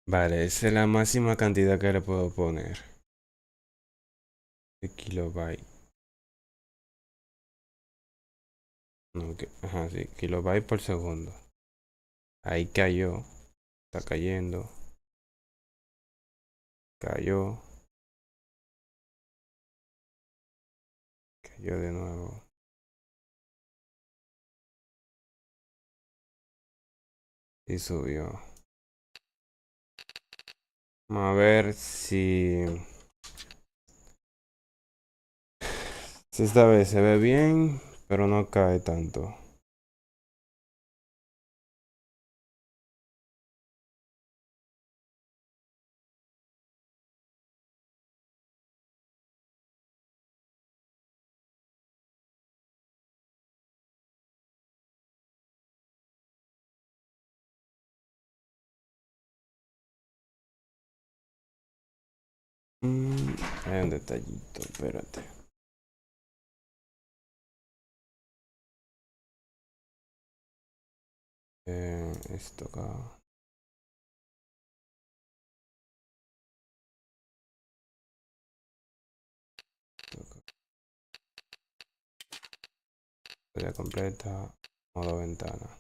Vale, esa es la máxima cantidad que le puedo poner. De kilobyte. No, ajá, sí, kilobyte por segundo. Ahí cayó. Está cayendo. Cayó. Cayó de nuevo. Y subió. Vamos a ver si esta vez se ve bien, pero no cae tanto. Hay un detallito, espérate. Esto acá. Serie completa. Modo ventana.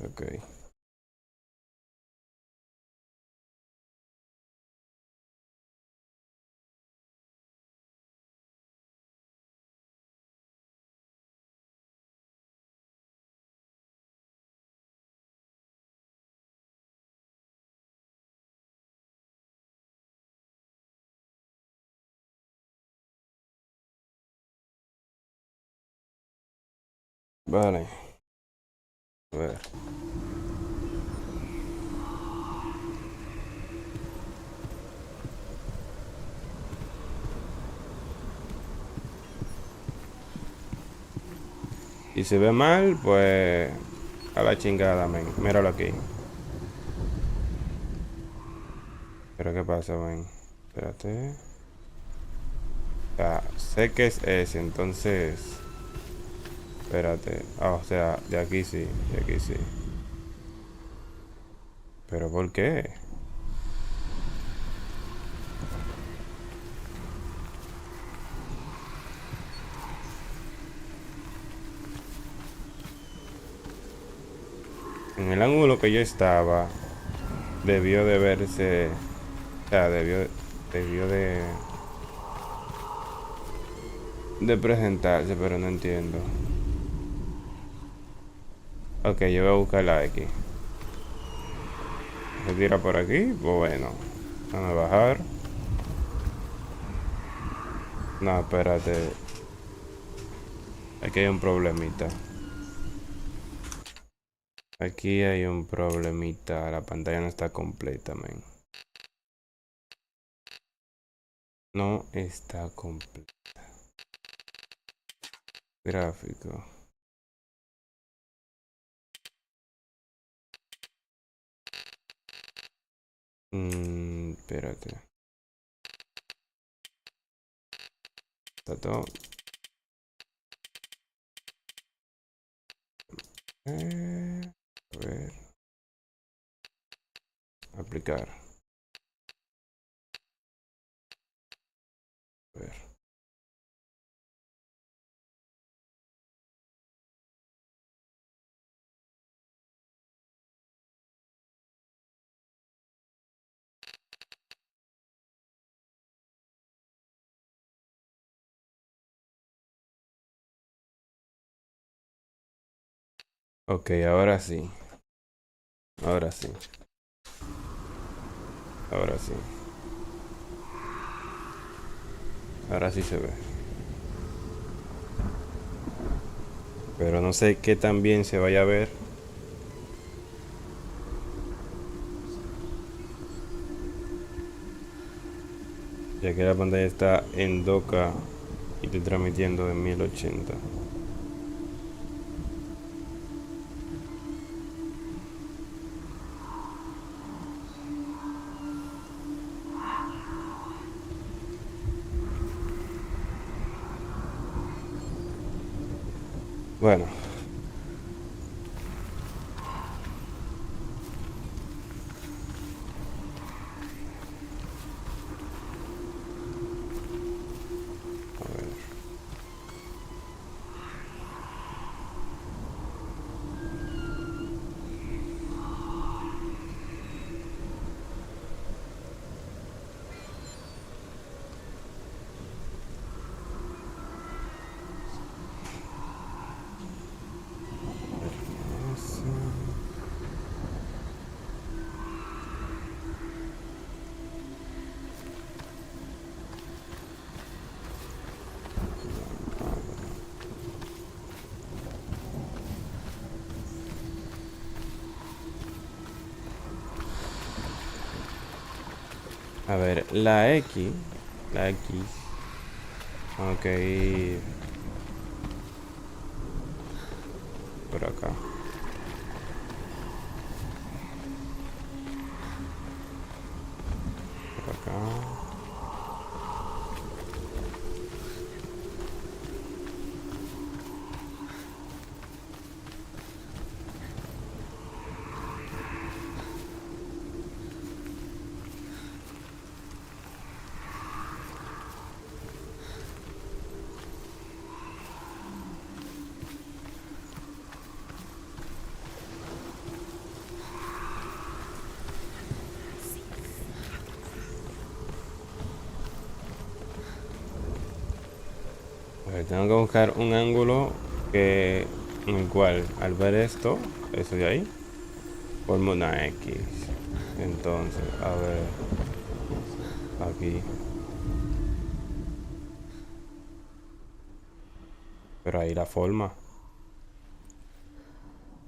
Ok. Vale. A ver. Si se ve mal, pues a la chingada, men. Míralo aquí. Pero qué pasa, men. Espérate. Sé que es ese, entonces. Espérate. Ah, o sea, de aquí sí, de aquí sí. ¿Pero por qué? En el ángulo que yo estaba, debió de verse. O sea, debió de presentarse, pero no entiendo. Ok, yo voy a buscar la X. ¿Se tira por aquí? Pues bueno. Vamos a bajar. No, espérate. Aquí hay un problemita. Aquí hay un problemita. La pantalla no está completa, men. No está completa. Gráfico. Espérate. Está todo. A ver. Aplicar. A ver. Ok, ahora sí. Ahora sí. Ahora sí. Ahora sí se ve. Pero no sé qué tan bien se vaya a ver. Ya que la pantalla está en 2K y estoy transmitiendo en 1080. Bueno. A ver, la X. Ok. Por acá. Por acá. A ver, tengo que buscar un ángulo en el cual al ver esto, eso de ahí, forma una X. Entonces, a ver, aquí. Pero ahí la forma.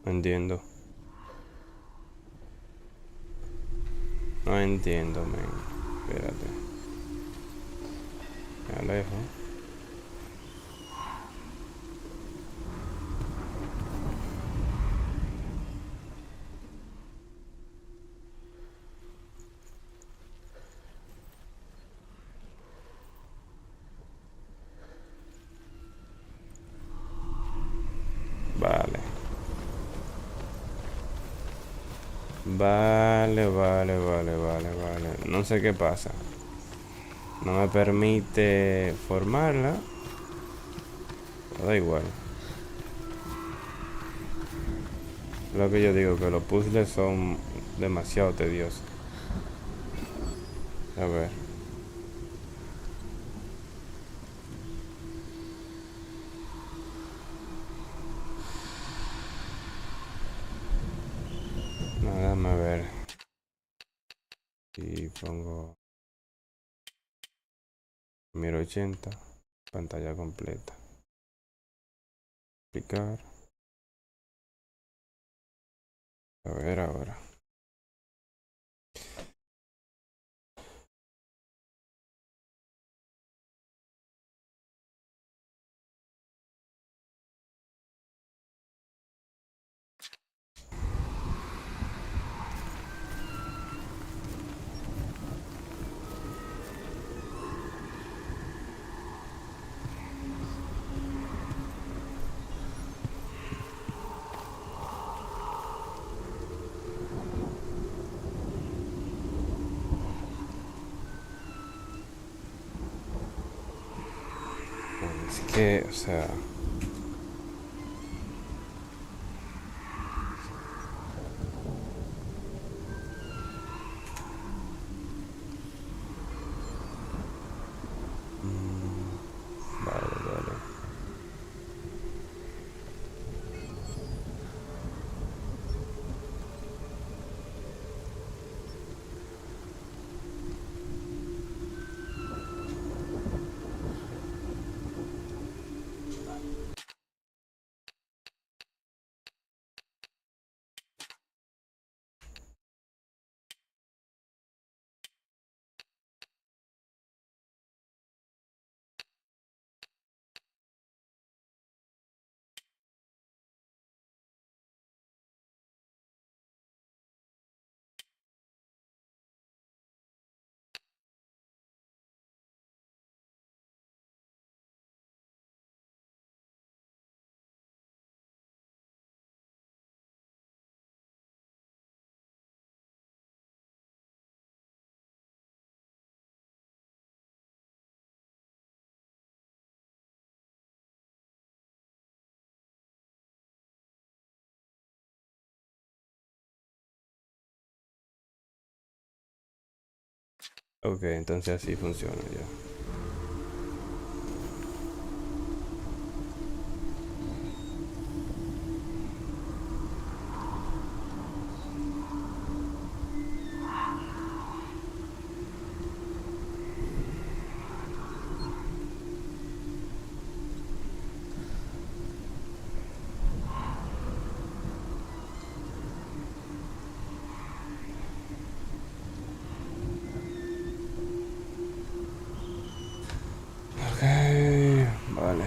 No entiendo. No entiendo, men. Espérate. Me alejo. Vale. Vale. No sé qué pasa. No me permite formarla. Pero da igual. Lo que yo digo, que los puzzles son demasiado tediosos. A ver. No, déjame ver. Y pongo 1080. Pantalla completa. Aplicar. A ver ahora. Es que, o sea. Vale. Ok, entonces así funciona ya. Ok, vale.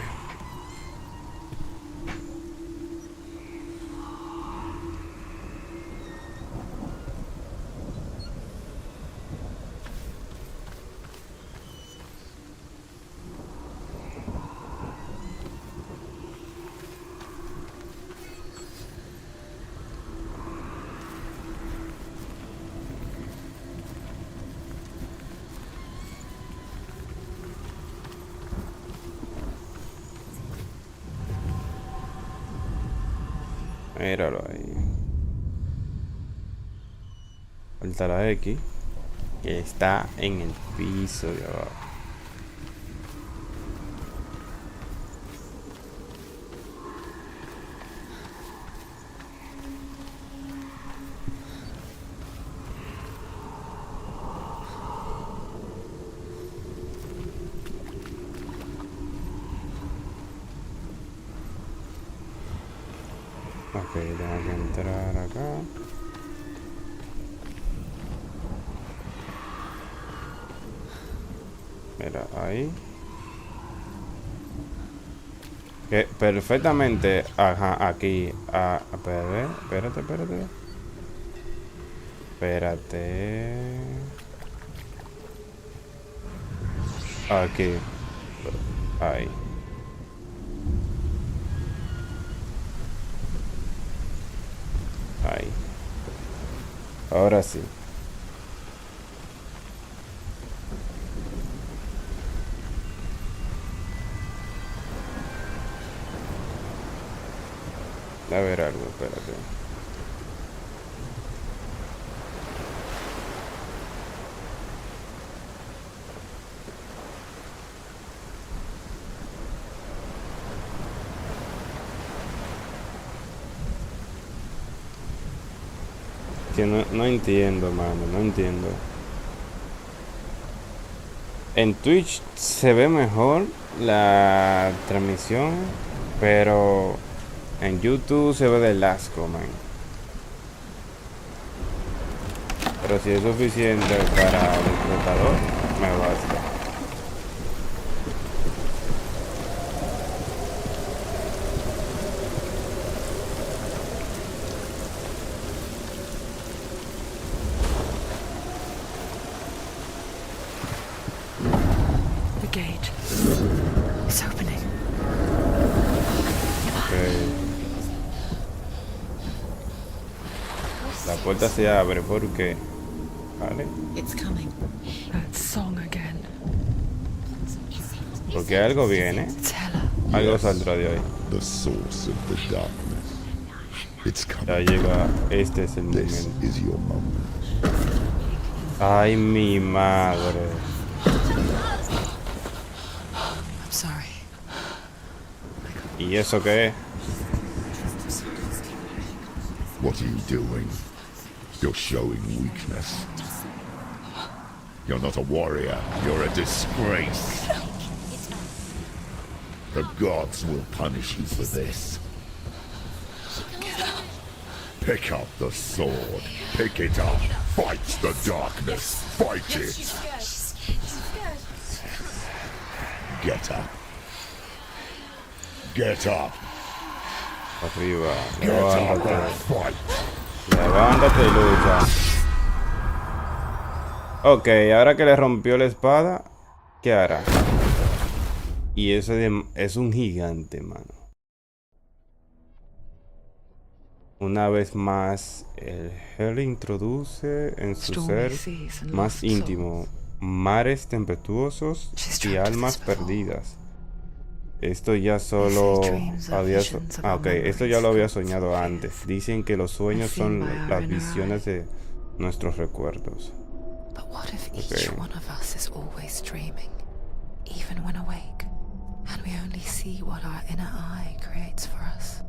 Míralo ahí. Falta la X, que está en el piso de abajo. Ok, tengo que entrar acá. Mira, ahí. Que perfectamente, ajá, aquí. Ah, espérate. Espérate. Aquí. Ahí. Ahí. Ahora sí. A ver algo, espérate. Que no entiendo, mano, no entiendo. En Twitch se ve mejor la transmisión, pero en YouTube se ve del asco, man. Pero si es suficiente para el explotador, me basta. The gate is opening. Okay. La puerta se abre porque... Vale. It's coming. That song again. Porque algo viene. Tell her. Algo saldrá de ahí. The source of the darkness. It's Ya coming. llega. Este es el This momento. is your moment. Ay, mi madre. I'm sorry. ¿Y eso qué es? What are you doing? You're showing weakness. You're not a warrior. You're a disgrace. The gods will punish you for this. Pick up the sword. Pick it up. Fight the darkness. Fight it. Get up. Get up. Arriba. Get up Levántate. and fight. Levántate y lucha. Ok, ahora que le rompió la espada, ¿qué hará? Y ese es un gigante, mano. Una vez más, el Hell introduce en su Stormy ser seas and más lost íntimo mares tempestuosos y almas perdidas. Esto ya solo había... ok, esto ya lo había soñado antes. Dicen que los sueños son las visiones de nuestros recuerdos. What if each Okay. one of us is always dreaming, even when awake, and we only see what our inner eye creates for us?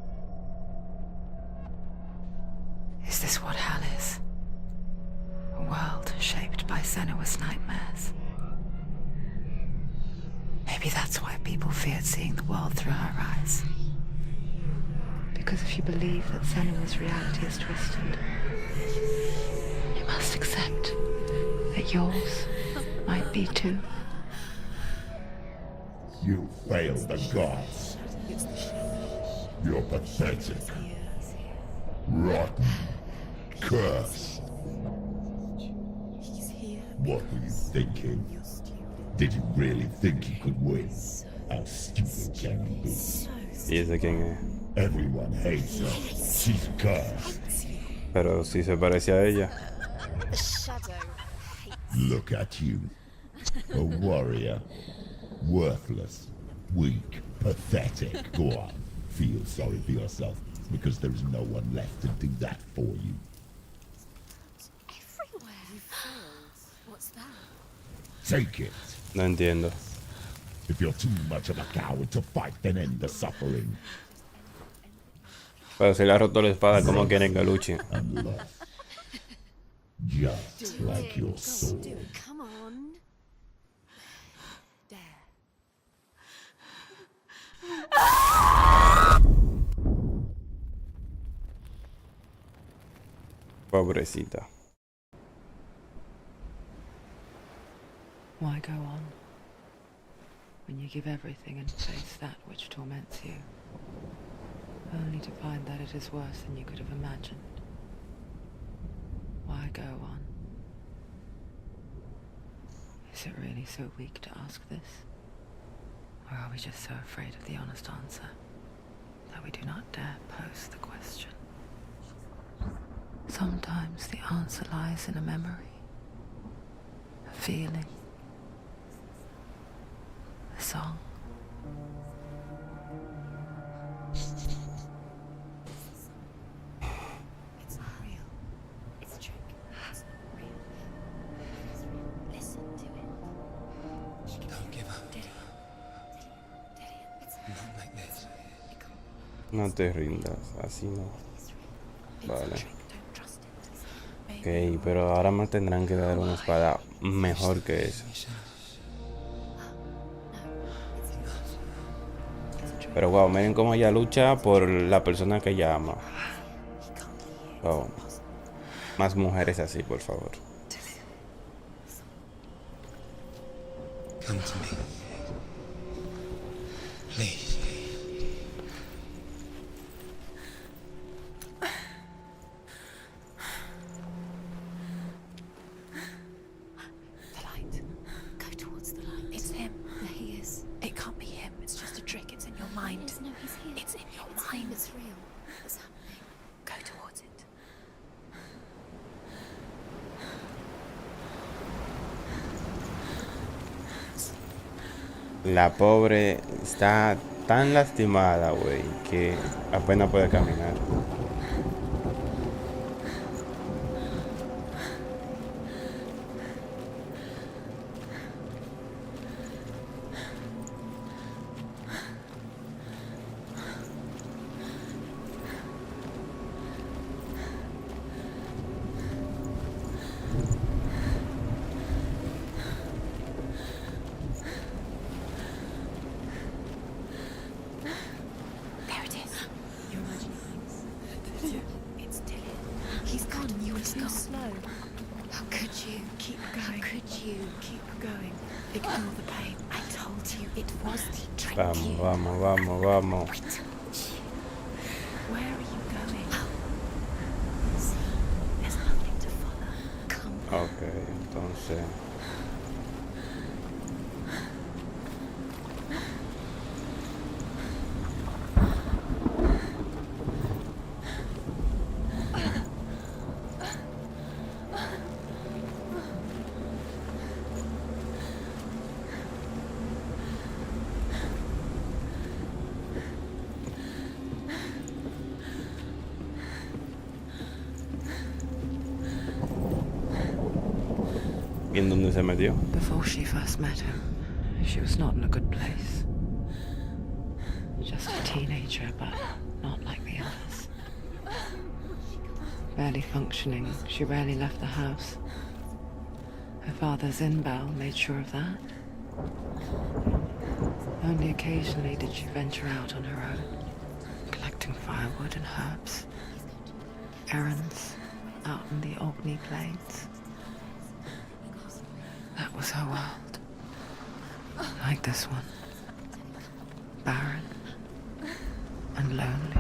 Is this what hell is? A world shaped by senua's nightmares. Maybe that's why people feared seeing the world through her eyes. Because if you believe that senua's reality is twisted, you must accept that yours might be too. You failed the gods. You're pathetic. Rotten. Cursed. What were you thinking? Did you really think you could win? How stupid can you be? ¿Y ese quién es? Everyone hates her. She's cursed. Pero si se parece a ella. Look at you. A warrior. Worthless. Weak. Pathetic. Go on. Feel sorry for yourself, because there is no one left to do that for you. Take it. No entiendo. If you're too much of a coward to fight, then end the suffering. Pero si le ha roto la espada, ¿cómo quieren que luche? And love. Just like your sword. Come on. There. Pobrecita. Why go on when you give everything and face that which torments you, only to find that it is worse than you could have imagined? Why go on? Is it really so weak to ask this? Or are we just so afraid of the honest answer that we do not dare pose the question? Sometimes the answer lies in a memory, a feeling, a song. It's not real. It's a trick. It's not real. It's real. Listen to it. Don't give up. Did it? It's Not like this. No te rindas, así no. Vale. Don't trust it. Ok, pero ahora me tendrán que dar una espada mejor que esa. Pero wow, miren cómo ella lucha por la persona que ella ama. Wow. Más mujeres así, por favor. Come to me. Please. The light. Go towards the light. It's him. There he is. It can't be him. It's just a trick. It's in your mind. No, he's here. It's in your mind. It's real. It's happening. Go towards it. La pobre está tan lastimada, güey, que apenas puede caminar. There it is. You're imagining things. It's Tilly. He's gone. You were too slow. How could you? Keep going. How could you? Keep going. Ignore the pain. I told you it was the trick. Vamos, vamos, vamos, vamos. Where are you going? See, there's nothing to follow. Come on. Ok, entonces... en dónde se metió? Before she first met him, she was not in a good place. Just a teenager, but not like the others. Barely functioning, she rarely left the house. Her father's in-bell made sure of that. Only occasionally did she venture out on her own, collecting firewood and herbs. Errands out in the Orkney Plains. That was her world. Like this one. Barren and lonely.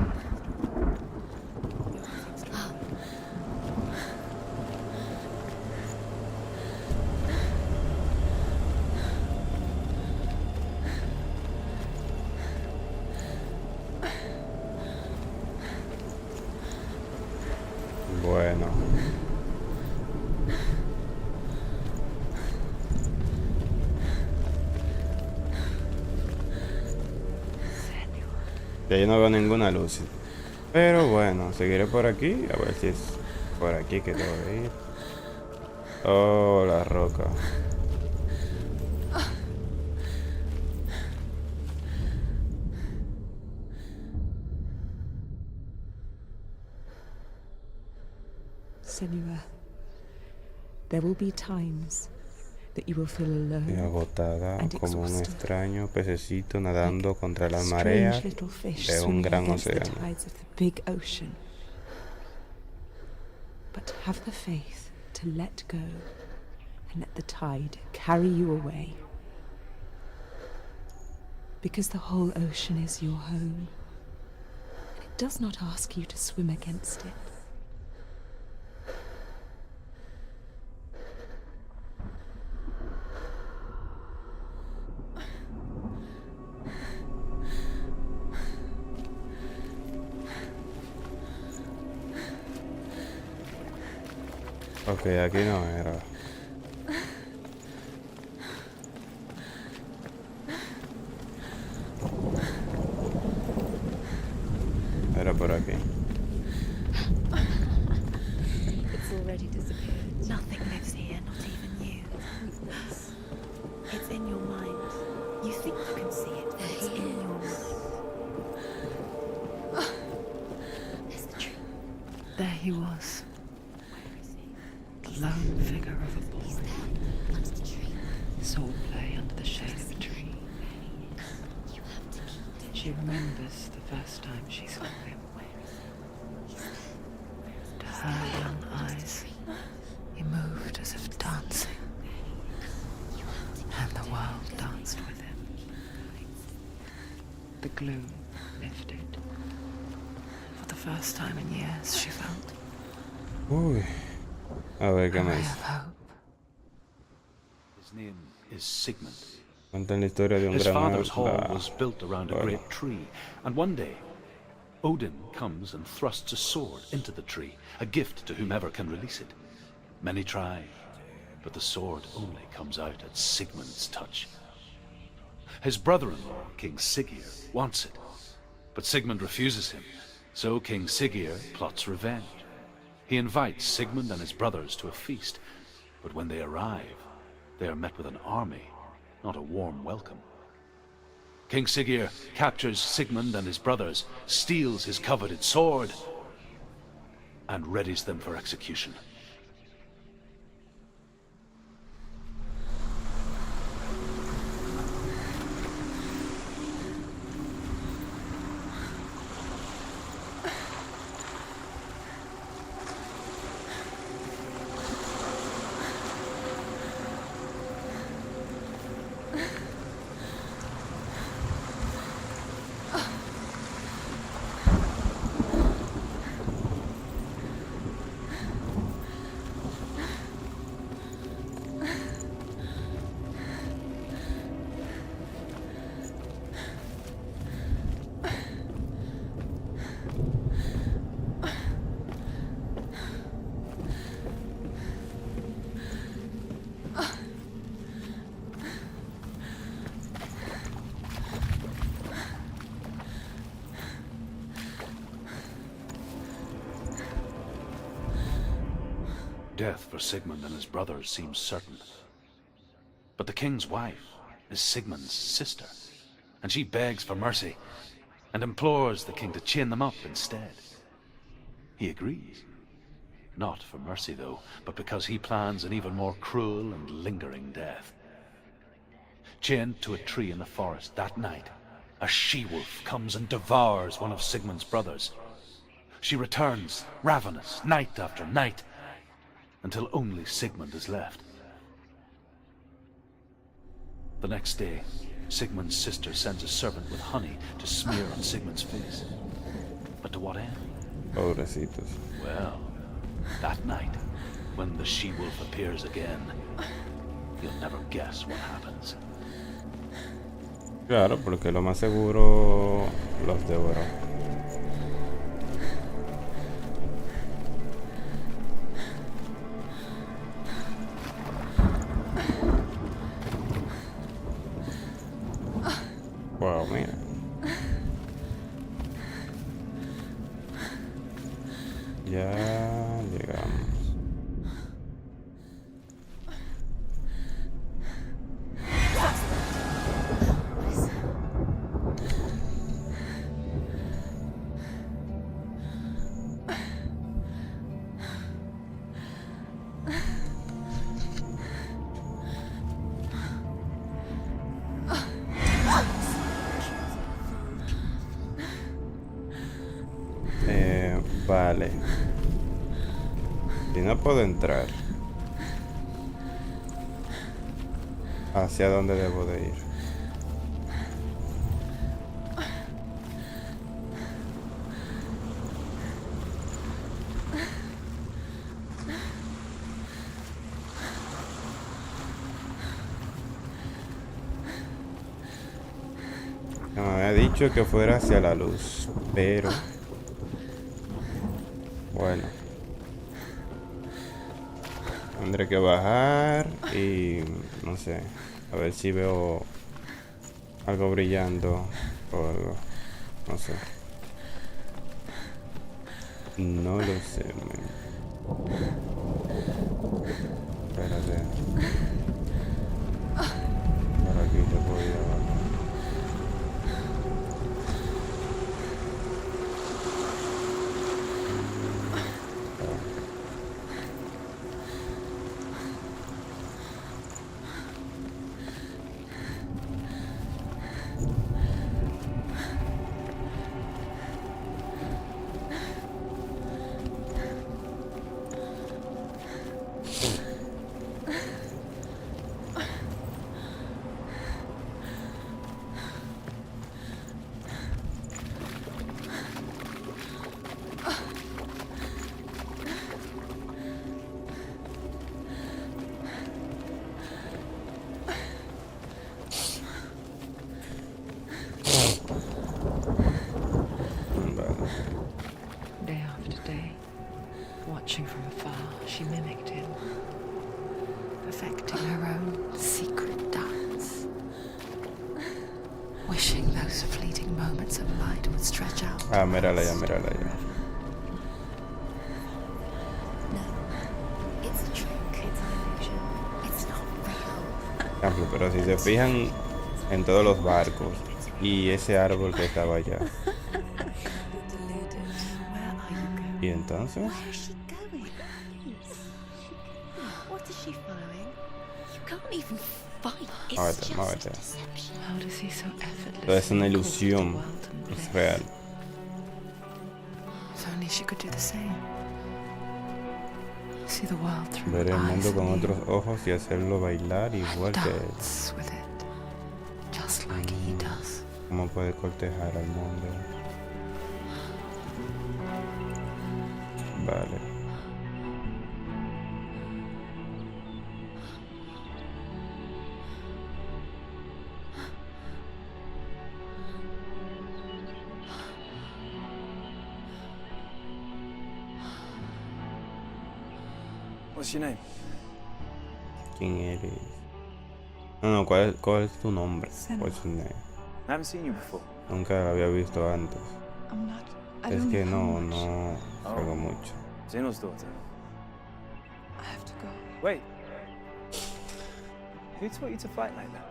Bueno. Ya yo no veo ninguna luz. Pero bueno, seguiré por aquí. A ver si es por aquí que tengo que ir. Oh, la roca. Senua, there will be times that you will feel Estoy alone agotada and como un exhausted. extraño pececito nadando contra las Strange mareas little fish de un swimming gran against the océano. tides of the big ocean. But have the faith to let go and let the tide carry you away. Because the whole ocean is your home. And it does not ask you to swim against it. Ok, aquí no era. Era por aquí. It's already disappeared. Nothing lives here, not even you. It's in your mind. You think you can see it, but it's in your mind. There's the tree. There he was, Where is he? the lone figure of a He's boy. there, under the tree. Sword play under the shade of a tree. You have to keep it. She remembers the first time she saw him. Where is he? He's there. To her young eyes, he moved as if dancing, and the world danced with him. The gloom lifted. For the first time in years, she felt Uy. A ver a qué me ray dice. of hope. His name is Sigmund. Cuentan la historia de un His gran father's hall árbol. was built around a Bueno. great tree, and one day, Odin comes and thrusts a sword into the tree, a gift to whomever can release it. Many try, but the sword only comes out at Sigmund's touch. His brother-in-law, King Siggeir, wants it, but Sigmund refuses him, so King Siggeir plots revenge. He invites Sigmund and his brothers to a feast, but when they arrive, they are met with an army, not a warm welcome. King Siggeir captures Sigmund and his brothers, steals his coveted sword, and readies them for execution. Death for Sigmund and his brothers seems certain, But the king's wife is Sigmund's sister, and she begs for mercy and implores the king to chain them up instead. He agrees. Not for mercy, though, but because he plans an even more cruel and lingering death. Chained to a tree in the forest that night, a she-wolf comes and devours one of Sigmund's brothers. She returns, ravenous, night after night, until only Sigmund is left. The next day, Sigmund's sister sends a servant with honey to smear on Sigmund's face. But to what end? Pobrecitos. Well, that night, when the she-wolf appears again, you'll never guess what happens. Claro, porque lo más seguro los devoró. Wow, mira. Ya llegamos. Vale. Si no puedo entrar, ¿hacia dónde debo de ir? Me había dicho que fuera hacia la luz, pero bueno, tendré que bajar y no sé, a ver si veo algo brillando o algo, no sé. No lo sé, man. Espérate. Por aquí te voy a bajar. Day after day, watching from afar, she mimicked him, perfecting her own secret dance, wishing those fleeting moments of light would stretch out. Ah, mírala ya, mírala ya. No, it's a trick. It's an illusion. It's not real. Ejemplo, pero si se fijan en todos los barcos y ese árbol que estaba allá. ¿Y entonces? Where is she going? What is she following? You can't even fight. It's Muévete, just muévete. deception. How does he so effortlessly Todo es una call ilusión, the world and es bliss? real. If only she could do the same. See the world through Ver el eyes mundo con anew. otros ojos y hacerlo bailar igual que él. Dance with it, just like he does. ¿Cómo puede cortejar al mundo? Vale. What's your name? ¿Quién eres? No, ¿cuál es tu nombre? What's your name? I haven't seen you before. Nunca la había visto antes. I'm not. I Es don't que know no much. salgo mucho. Zeno's daughter. I have to go. Wait. Who taught you to fight like that?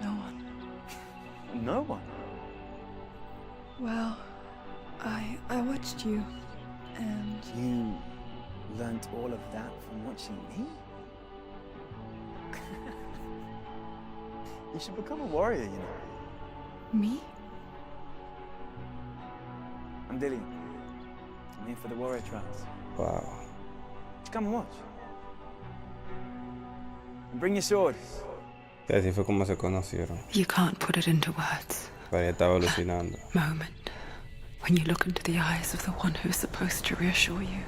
No one. No one. Well, I watched you, and You learnt all of that from watching me? You should become a warrior, you know. me? I'm Dillian. I'm here for the warrior trials. Wow. Just come and watch. And bring your sword. Y así fue como se conocieron. You can't put it into words. Pero ella estaba alucinando. Moment when you look into the eyes of the one who's supposed to reassure you,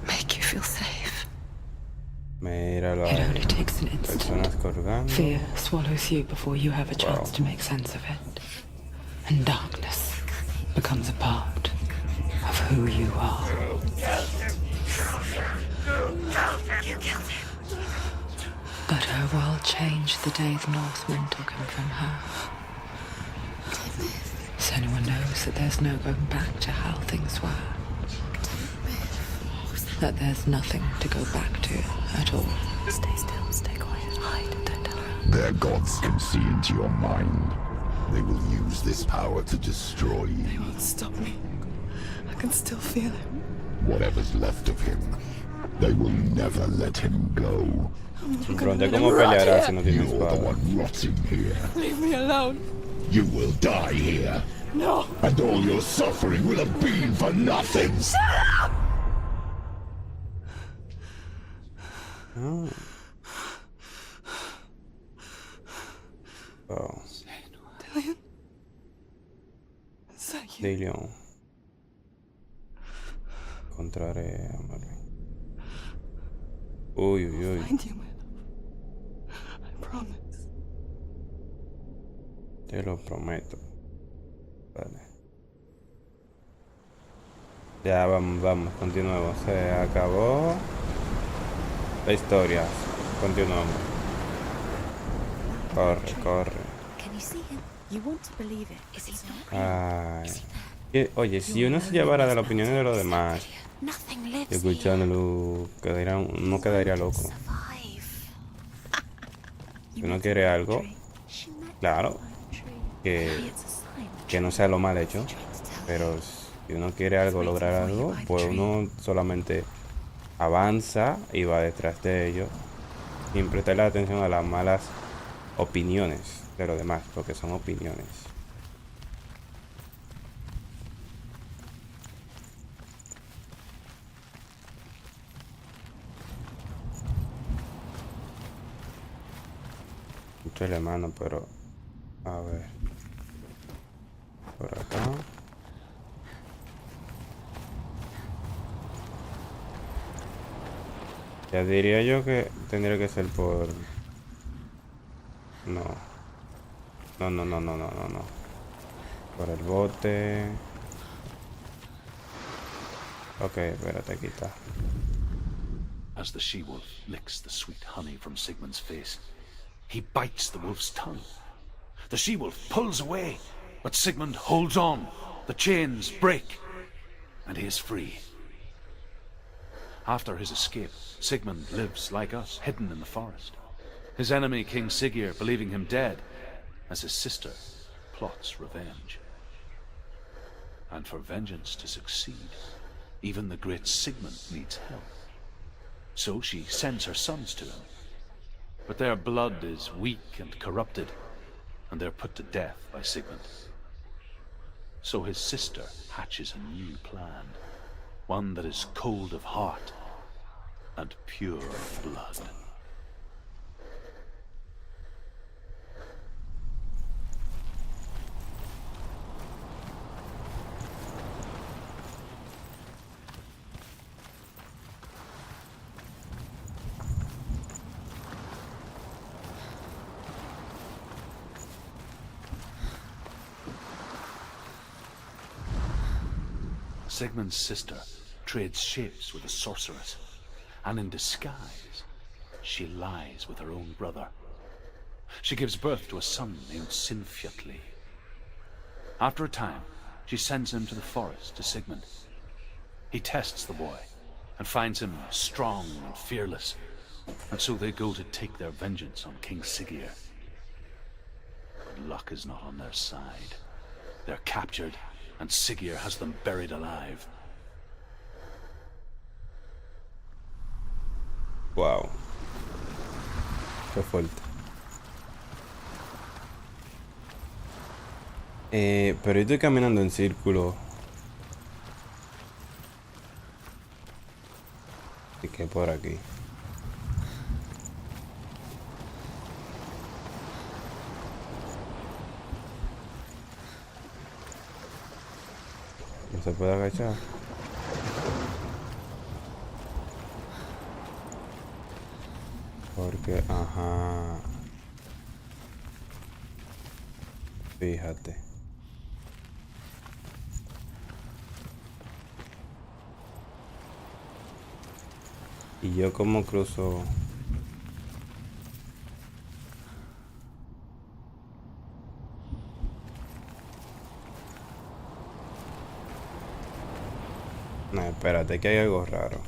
make you feel safe. Míralo It ahí. only takes an instant. Personas colgando. Fear swallows you before you have a chance to make sense of it. And darkness becomes a part of who you are. But her world changed the day the Northmen took him from her. Senua knows that there's no going back to how things were. That there's nothing to go back to at all. Stay still, stay quiet, hide, don't tell her. Their gods can see into your mind. They will use this power to destroy you. They won't stop me. I can still feel him. Whatever's left of him, they will never let him go. Pregunté cómo peleará si no tiene You're the espada. one rotting here. Leave me alone. You will die here. No. And all your suffering will have been for nothing. Oh. Wow. Dillian? Is that you? Dillion. Encontraré a Marley. Uy, uy, uy. Find you, my love. I promise. Te lo prometo. Vale. Ya, vamos, continuemos. Se acabó la historia. Continuamos. Corre, corre. Can you see him? You want to believe it. Is he not? Ay. Oye, si uno se llevara de la opinión de los demás, Nothing lives escuchándolo, no quedaría loco. Si uno quiere algo, claro, que no sea lo mal hecho, pero si uno quiere algo, lograr algo, pues uno solamente avanza y va detrás de ello, sin prestarle atención a las malas opiniones de los demás, porque son opiniones. Mucho la mano, pero a ver, por acá. Ya diría yo que tendría que ser por... No. No. Por el bote. Ok, espérate, aquí está. As the she-wolf licks the sweet honey from Sigmund's face, he bites the wolf's tongue. The she-wolf pulls away, but Sigmund holds on. The chains break, and he is free. After his escape, Sigmund lives like us, hidden in the forest. His enemy, King Siggeir, believing him dead, as his sister plots revenge. And for vengeance to succeed, even the great Sigmund needs help. So she sends her sons to him. But their blood is weak and corrupted, and they're put to death by Sigmund. So his sister hatches a new plan, one that is cold of heart and pure of blood. Sigmund's sister trades shapes with a sorceress, and in disguise, she lies with her own brother. She gives birth to a son named Sinfjotli. After a time, she sends him to the forest to Sigmund. He tests the boy and finds him strong and fearless, and so they go to take their vengeance on King Siggeir. But luck is not on their side. They're captured, and Siggeir has them buried alive. Wow. Qué fuerte. Pero yo estoy caminando en círculo. Y que por aquí. No se puede agachar. Porque, ajá. Fíjate. Y yo como cruzo. No, espérate, que hay algo raro.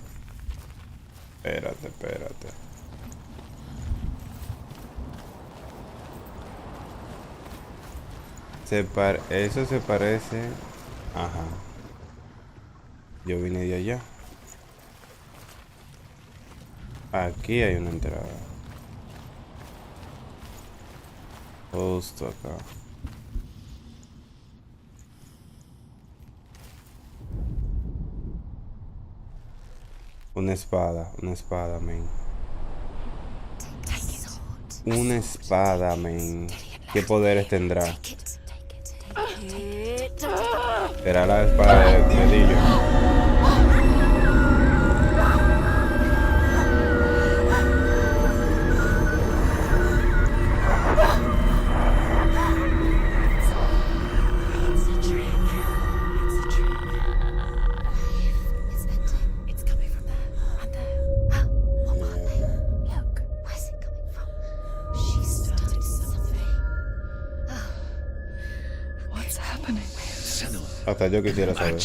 Espérate. Eso se parece. Ajá. Yo vine de allá. Aquí hay una entrada. Justo acá. Una espada, men. Una espada, men. ¿Qué poderes tendrá? Será la espada de dedillo. Hasta yo quisiera saber.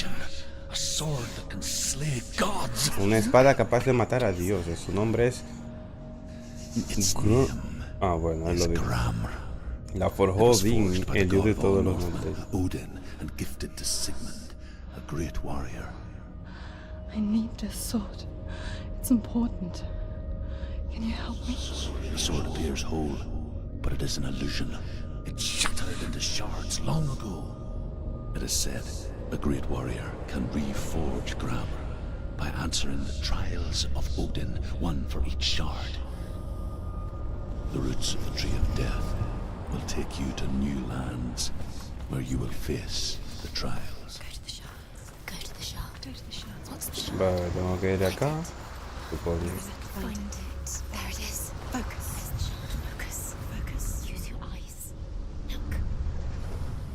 Una espada capaz de matar a dioses. Su nombre es... Ah, bueno, él lo dijo. La forjó Odin, el dios de todos los montes. I need this sword. It's important. Can you help me? The sword appears whole, but it is an illusion. It shattered into shards long ago. It is said a great warrior can reforge grammar by answering the trials of Odin, one for each shard. The roots of the tree of death will take you to new lands where you will face the trials. Go to the shards. Go to the shards. Go to the shards. What's the shard? Vale, tengo que ir acá. Supongo. Find it. There it is. Focus. Focus. Focus. Use your eyes. Look.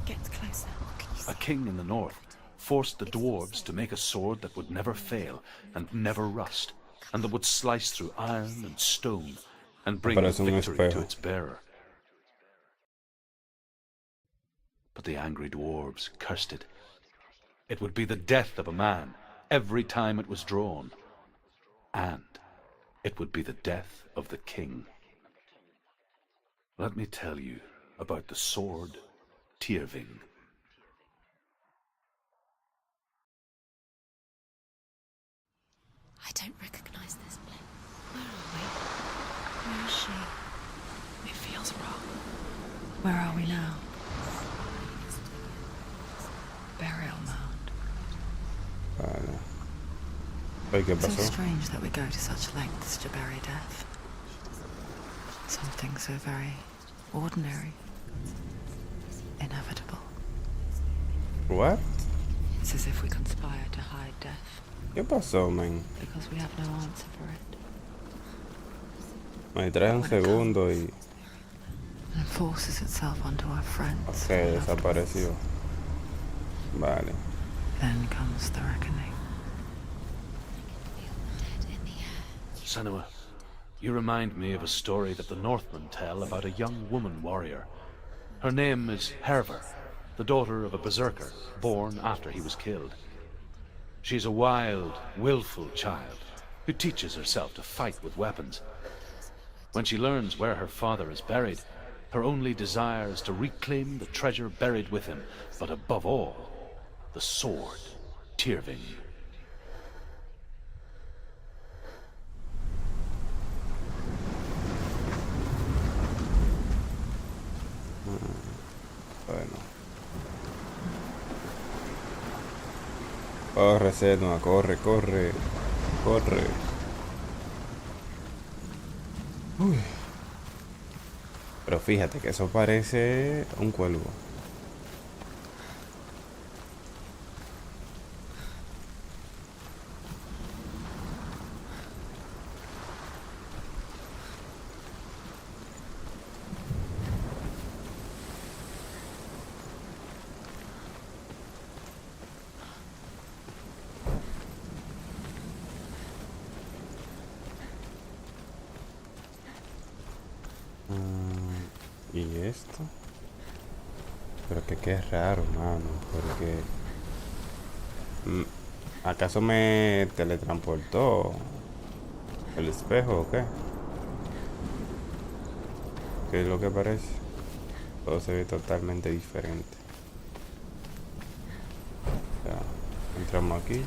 Get closer. What can you see? A king in the north forced the dwarves to make a sword that would never fail and never rust, and that would slice through iron and stone and bring victory to its bearer. But the angry dwarves cursed it. It would be the death of a man every time it was drawn, and it would be the death of the king. Let me tell you about the sword Tyrving. I don't recognize this place. Where are we? Where is she? It feels wrong. Where are we now? Burial mound. Vale. Oye, ¿qué It's so pasó? strange that we go to such lengths to bury death. Something so very ordinary, inevitable. What? It's as if we conspire to hide death ¿Qué pasó, man? because we have no answer for it. Me trae un segundo y... And it forces itself onto our friends. Ok, desapareció. Vale. Then comes the reckoning. Senua, you remind me of a story that the Northmen tell about a young woman warrior. Her name is Hervor, the daughter of a berserker, born after he was killed. She's a wild, willful child, who teaches herself to fight with weapons. When she learns where her father is buried, her only desire is to reclaim the treasure buried with him, but above all, the sword, Tyrving. Bueno. Corre, senua, corre, corre. Corre. Uy. Pero fíjate que eso parece un cuervo. ¿Y esto? Pero que es raro, mano, porque... ¿acaso me teletransportó el espejo o qué? ¿Qué es lo que parece? Todo se ve totalmente diferente. Ya, entramos aquí.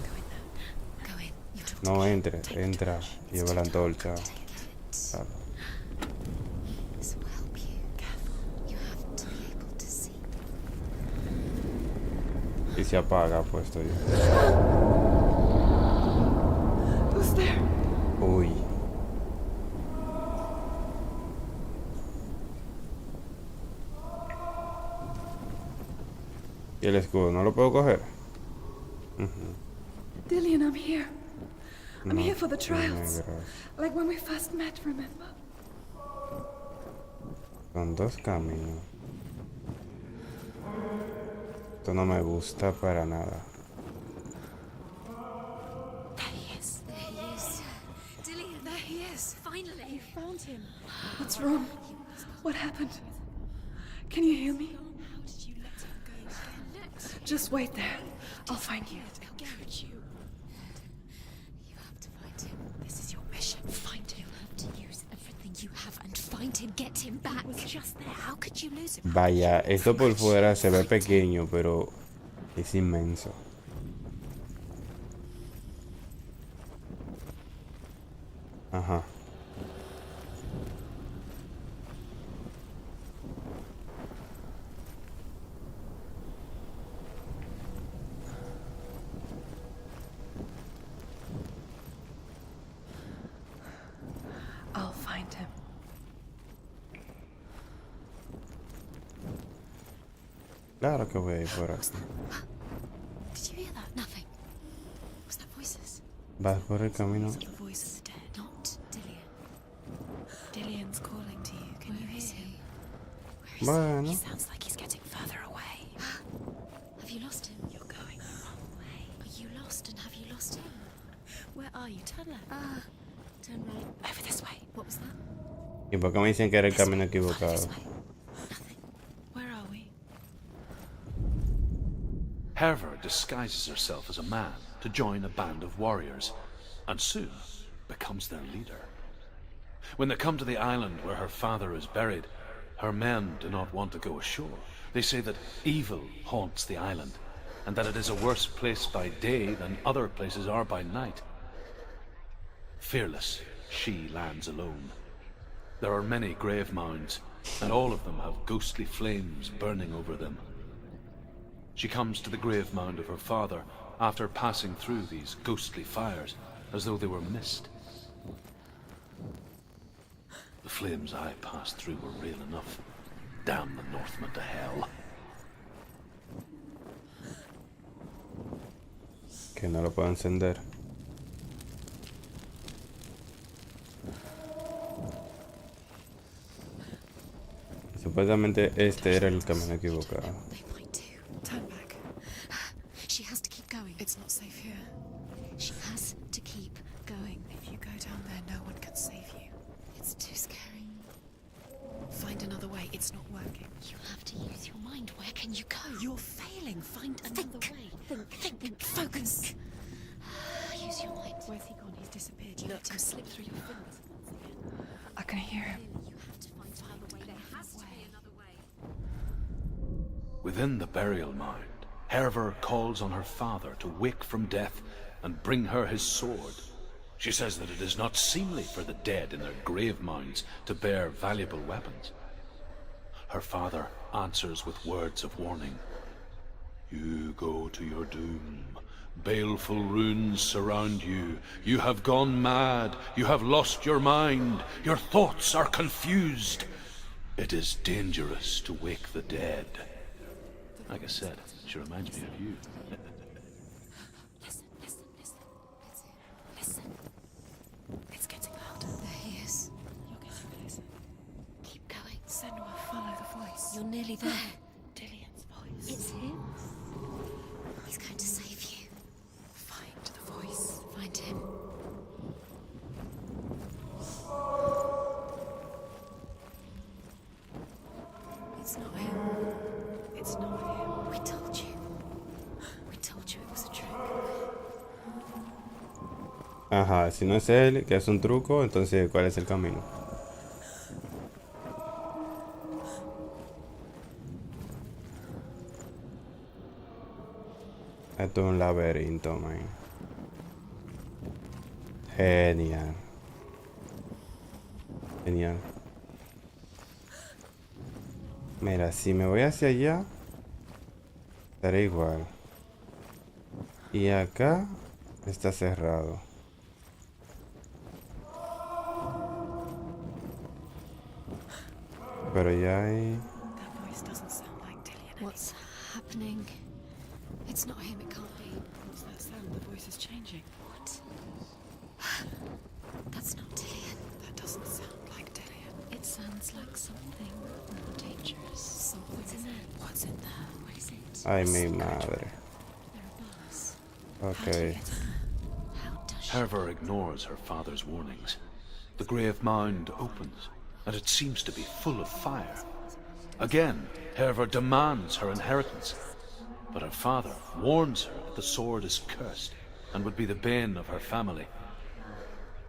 No entres, entra, lleva la antorcha. Claro. Y se apaga, puesto yo. Who's there? Uy. ¿Y el escudo? ¿No lo puedo coger? Dillian, I'm here. I'm No, here for the sí, trials. negras. Like when we first met, remember? Son dos caminos. Esto no me gusta para nada. There he is. There he is. Dillian, there he is. Finally. You found him. What's wrong? What happened? Can you hear me? How did you let him go? Just wait there. I'll find you. He'll get you. You have to find him. This is your mission. Find him. You have to use everything you have and find him. Get him back. He was just there. How could you lose him? Vaya, esto por fuera se ve pequeño, pero es inmenso. Ajá. I'll find him. Claro que voy a ir por aquí. Did you hear that? Nothing. Was that voices? Vas por el camino. The voice of the dead. Not Dillian. Dillian's calling to you. Can you hear him? Where is Bueno. he? He sounds like he's getting further away. Have you lost him? You're going the wrong way. Are you lost and have you lost him? Where are you? Turn left. Turn right. Over this way. What was that? ¿Y por qué me dicen que era el camino This equivocado? way. Nothing. Where are we? Hervor disguises herself as a man to join a band of warriors, and soon becomes their leader. When they come to the island where her father is buried, her men do not want to go ashore. They say that evil haunts the island, and that it is a worse place by day than other places are by night. Fearless, she lands alone. There are many grave mounds, and all of them have ghostly flames burning over them. She comes to the grave mound of her father after passing through these ghostly fires, as though they were mist. The flames I passed through were real enough. Damn the Northmen to hell. Que no lo puedo encender. Supuestamente este era el camino equivocado. They might do. Turn back. She has to keep going. It's not safe here. She has to keep going. If you go down there, no one can save you. It's too scary. Find another way. It's not working. You have to use your mind. Where can you go? You're failing. Find another way. Think. Focus. Use your mind. Where's he gone? He's disappeared. Look. Within the burial mound, Hervor calls on her father to wake from death and bring her his sword. She says that it is not seemly for the dead in their grave mounds to bear valuable weapons. Her father answers with words of warning. You go to your doom. Baleful runes surround you. You have gone mad. You have lost your mind. Your thoughts are confused. It is dangerous to wake the dead. Like I said, she reminds me of you. Listen. It's getting louder. There he is. You're getting closer. Keep going. Senua, follow the voice. You're nearly there. Dillian's voice. It's him. He's going to save you. Find the voice. Find him. It's not him. It's not him. We told you. We told you it was a trick. Ajá, si no es él, que es un truco, entonces ¿cuál es el camino? Esto es un laberinto, man. Genial. Genial. Mira, si me voy hacia allá, estaré igual. Y acá está cerrado. Pero ya hay... That voice doesn't sound like Dillian. What's happening? It's not him, it can't be. What's that sound? The voice is changing. What? That's not Dillian. That doesn't sound like Dillian. It sounds like something more dangerous. Something's in there. What's in there? What is it? Ay, mi madre. There are bars. Ok. How does she... Hervor ignores her father's warnings. The grave mound opens, and it seems to be full of fire. Again, Hervor demands her inheritance, but her father warns her that the sword is cursed and would be the bane of her family.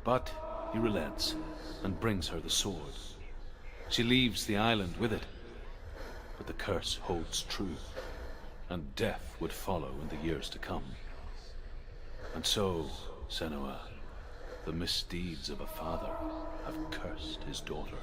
But he relents and brings her the sword. She leaves the island with it, but the curse holds true, and death would follow in the years to come. And so, Senua, the misdeeds of a father have cursed his daughter.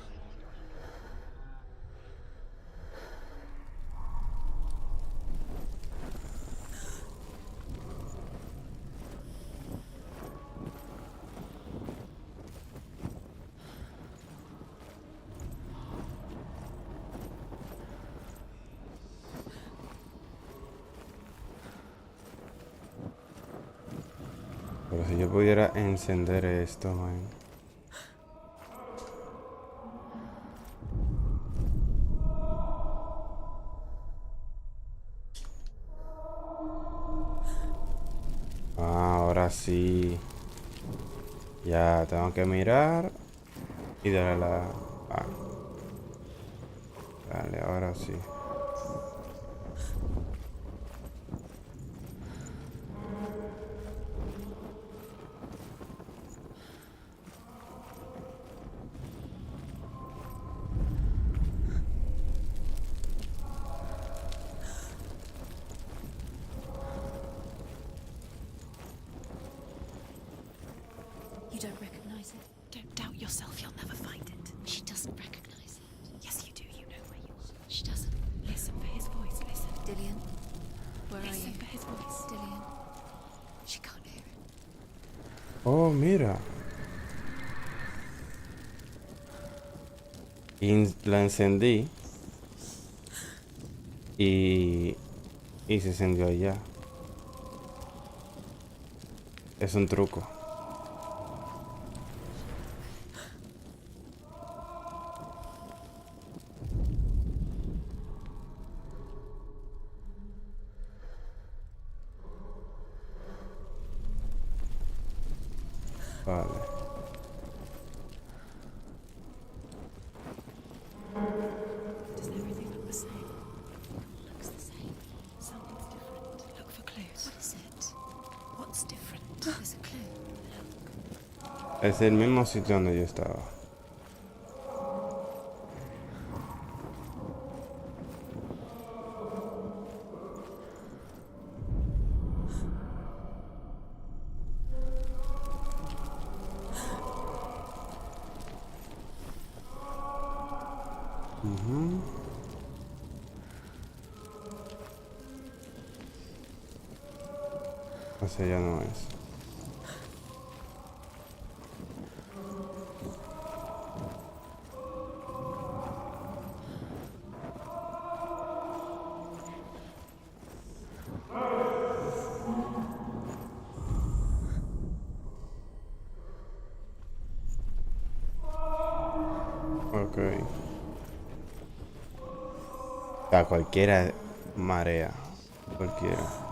Pero si yo pudiera encender esto, man. Ah, ahora sí. Ya tengo que mirar y darle a la... Ah. Dale, ahora sí. You don't recognize it? Don't doubt yourself, you'll never find it. She doesn't recognize it. Yes, you do. You know where you are. She doesn't. Listen for his voice. Listen. Dillian, where are you? Listen for his voice. Dillian. She can't hear it. Oh, mira. Y la encendí. Y se encendió allá. Es un truco. Vale. Does everything look the same? Looks the same. Something's different. Look for clues. What is it? What's different? There's a clue. Look. Es el mismo sitio donde yo estaba. Ujú. Ese ya no es. Ok. O sea, cualquiera marea. Cualquiera.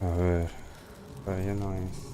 A ver. Pero ya no es.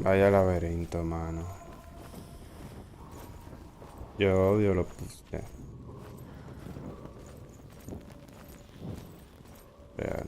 Vaya laberinto, mano. Yo odio los puzzles. Real.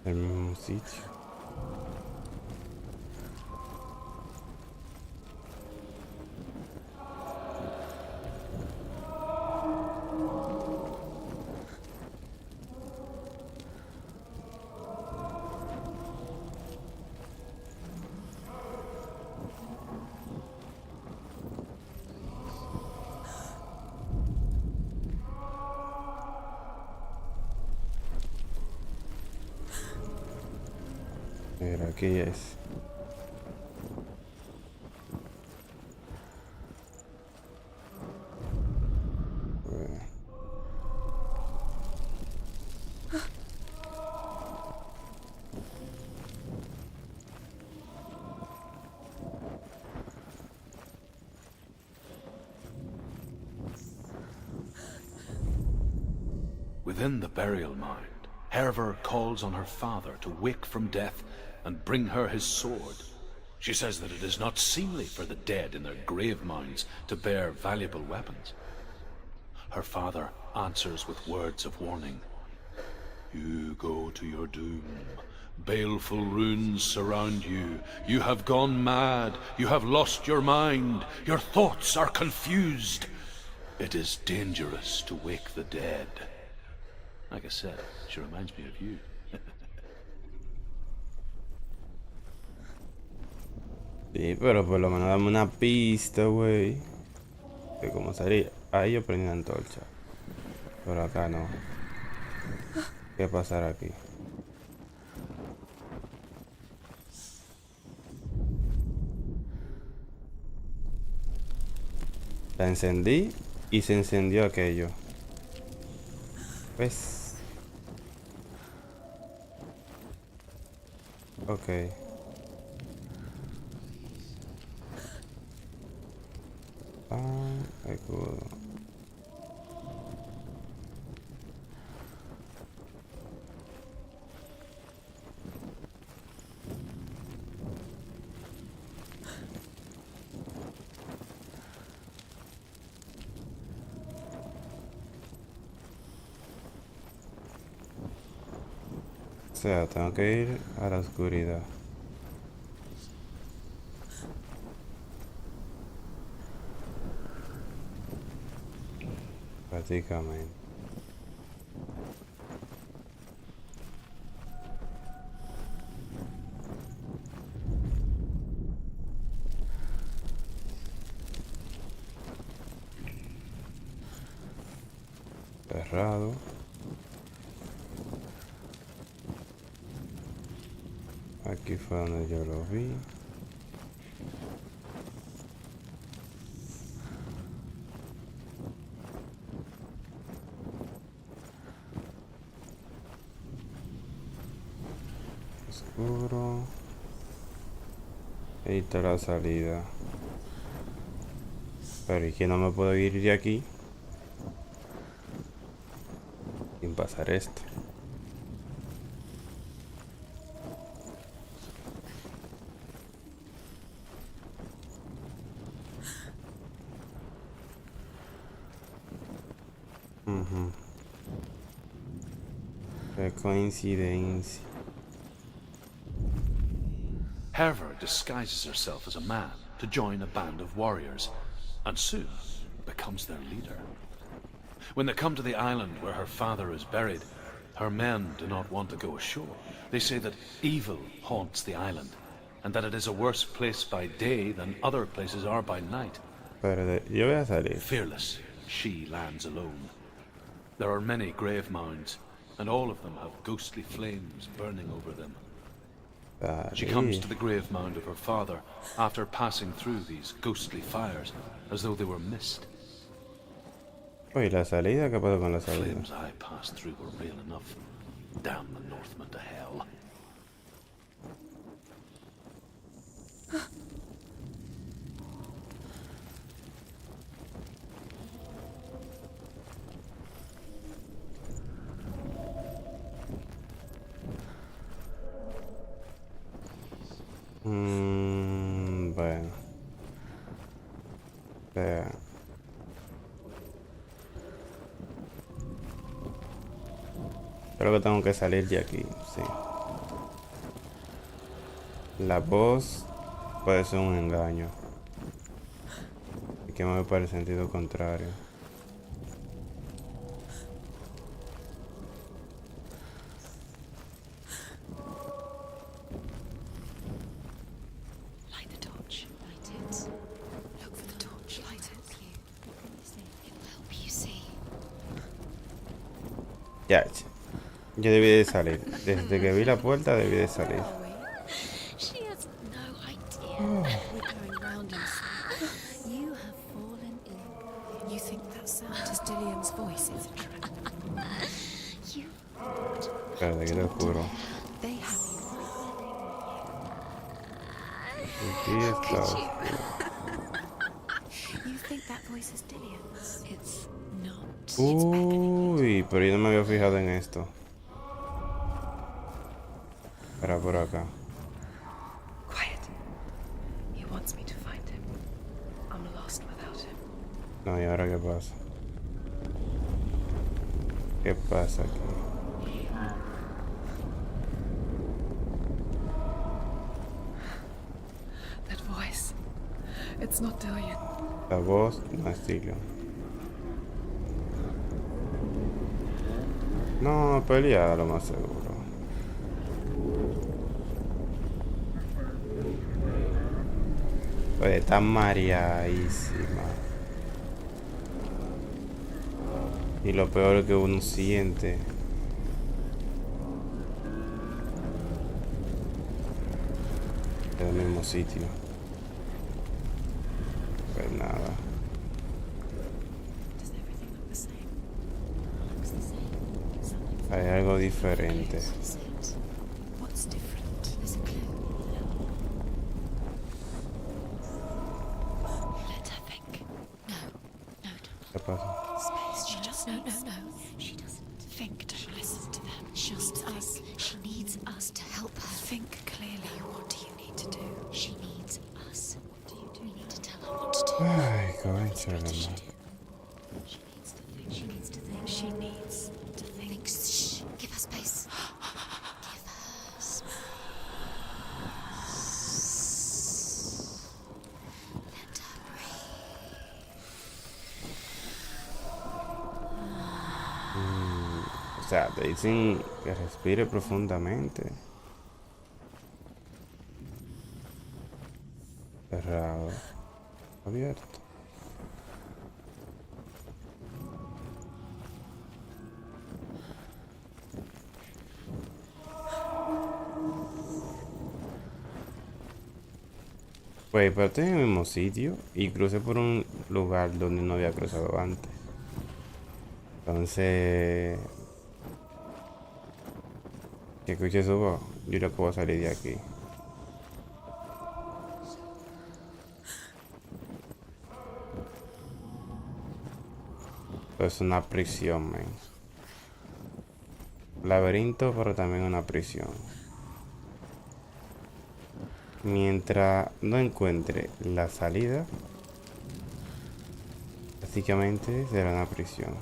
El mismo sitio. Mira, aquí es. Bueno. Within the burial mound, Hervor calls on her father to wake from death and bring her his sword. She says that it is not seemly for the dead in their grave mounds to bear valuable weapons. Her father answers with words of warning. You go to your doom. Baleful runes surround you. You have gone mad. You have lost your mind. Your thoughts are confused. It is dangerous to wake the dead. Like I said, she reminds me of you. Sí, pero por lo menos dame una pista, güey. De cómo sería. Ahí yo prendí la antorcha. Pero acá no. ¿Qué pasará aquí? La encendí y se encendió aquello. ¿Ves? Ok. Escudo. O sea, tengo que ir a la oscuridad. Prácticamente. cerrado. Aquí fue donde yo lo vi. Oscuro. Ahí está la salida. Pero ¿y que no me puedo ir de aquí sin pasar esto? Qué coincidencia. Herver disguises herself as a man to join a band of warriors, and soon becomes their leader. When they come to the island where her father is buried, her men do not want to go ashore. They say that evil haunts the island, and that it is a worse place by day than other places are by night. Pero yo voy a salir. Fearless, she lands alone. There are many grave mounds, and all of them have ghostly flames burning over them. She comes to the grave mound of her father after passing through these ghostly fires as though they were mist. Oye, la salida, ¿qué pasó con la The salida? flames I passed through were real enough. Damn the Northmen to hell. Bueno. Vea. Creo que tengo que salir de aquí, sí. La voz puede ser un engaño. Y que me voy para el sentido contrario. Light the torch. Light it. Look for the torch. Light it. It'll help you see. Ya, yo debí de salir. Desde que vi la puerta debí de salir. She has no idea. We're going round in circles. You have fallen in. You think that sound is Dillion's voice is a trap. You. Espera, que te juro. They have Aquí está. you think that voice is Dillion's? It's not. Uy, pero yo no me había fijado en esto. Era por acá. Quiet. He wants me to find him. I'm lost without him. No, ¿y ahora qué pasa? ¿Qué pasa aquí? That voice. It's not Dillion. La voz no es Dillion. No, pelear lo más seguro. Oye, está mareadísima. Y lo peor es que uno siente. En el mismo sitio. Pues nada. Does everything look the same? Looks the same. Something. Hay algo diferente. Is it? What's different? There's a clue. Let her think. No. No, ¿Qué pasa? don't. Space. She just no. She doesn't think. Don't listen to them. Just us. She needs us to help her. Think clearly. What do you need to do? She needs us. What do you do? We need to tell her what to do. Ay, concha de She madre. needs to think. She needs to think. She needs to think. Shh. Give her space. Give her space. Let her O sea, te dicen que respire profundamente. Cerrado. Abierto. Pues, pero estoy en el mismo sitio y crucé por un lugar donde no había cruzado antes. Entonces, que escuche eso, voz, yo creo que voy a salir de aquí. Es una prisión, man. Laberinto, pero también una prisión. Mientras no encuentre la salida, básicamente será una prisión.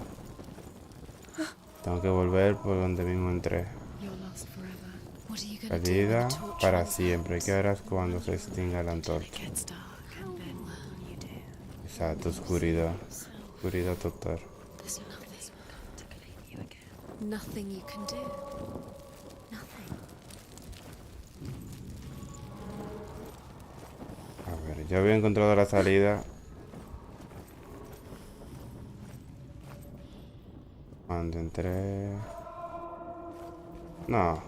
Tengo que volver por donde mismo entré. You're lost forever. What are you gonna do when Salida the torch para runs siempre. out? ¿Qué harás cuando se extinga la It antorcha? gets dark, and then what will you do? Exacto, oscuridad. Oscuridad total. There's nothing to claim you again. Nothing you can do. Nothing. A ver, ya había encontrado la salida. Cuando entré... No.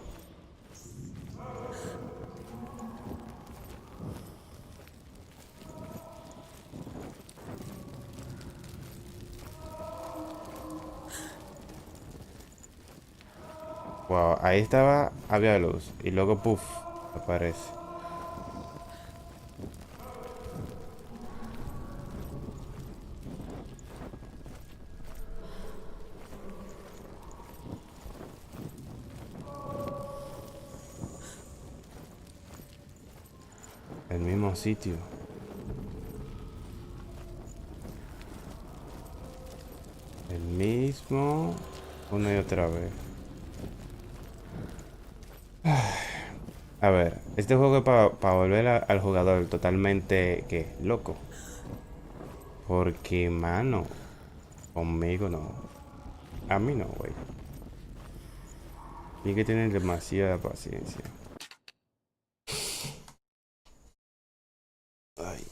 Wow, ahí estaba, había luz. Y luego, puff, aparece. El mismo sitio. El mismo. Una y otra vez. A ver, este juego es para volver al jugador totalmente, ¿qué? Loco. Porque, mano, conmigo no. A mí no, güey. Hay que tener demasiada paciencia. Ay.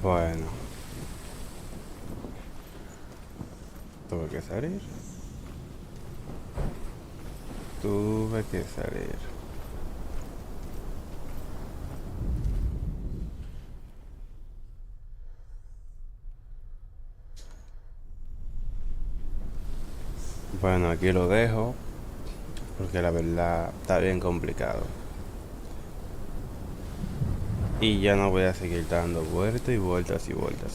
Bueno, tuve que salir. Tuve que salir. Bueno, aquí lo dejo porque la verdad está bien complicado. Y ya no voy a seguir dando vueltas y vueltas y vueltas.